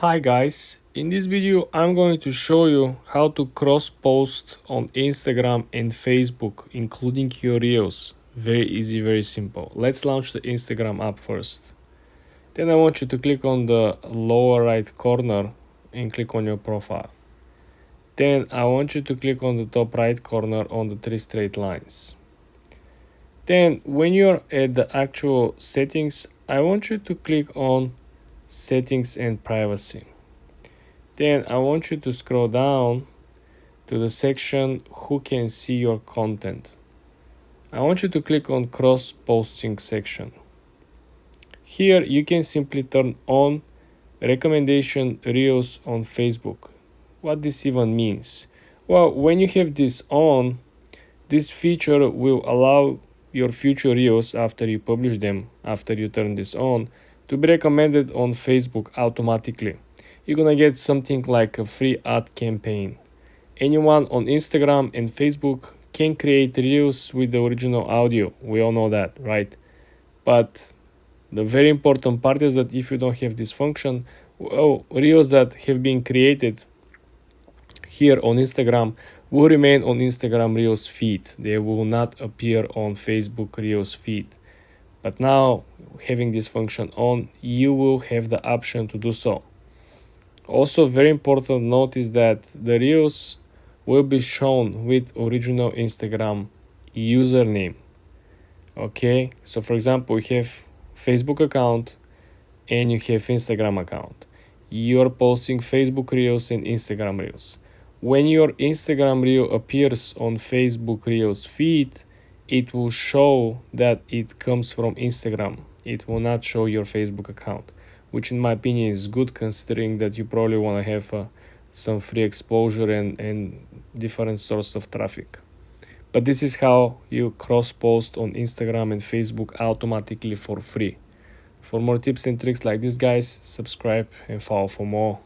Hi guys, in this video I'm going to show you how to cross post on Instagram and Facebook including your reels. Very easy, very simple. Let's launch the Instagram app first. Then I want you to click on the lower right corner and click on your profile. Then I want you to click on the top right corner on the three straight lines. Then when you're at the actual settings, I want you to click on settings and privacy. Then I want you to scroll down to the section who can see your content. I want you to click on cross posting section. Here you can simply turn on recommendation reels on Facebook. What this even means? Well, when you have this on, this feature will allow your future reels after you publish them, after you turn this on, to be recommended on Facebook automatically. You're gonna get something like a free ad campaign. Anyone on Instagram and Facebook can create reels with the original audio. We all know that, right? But the very important part is that if you don't have this function, reels that have been created here on Instagram will remain on Instagram Reels feed. They will not appear on Facebook Reels feed. But now, having this function on, you will have the option to do so. Also, very important note is that the Reels will be shown with original Instagram username. Okay, so for example, you have Facebook account and you have Instagram account. You're posting Facebook Reels and Instagram Reels. When your Instagram Reel appears on Facebook Reels feed, it will show that it comes from Instagram. It will not show your Facebook account, which in my opinion is good considering that you probably want to have some free exposure and different sources of traffic. But this is how you cross post on Instagram and Facebook automatically for free. For more tips and tricks like this, guys, subscribe and follow for more.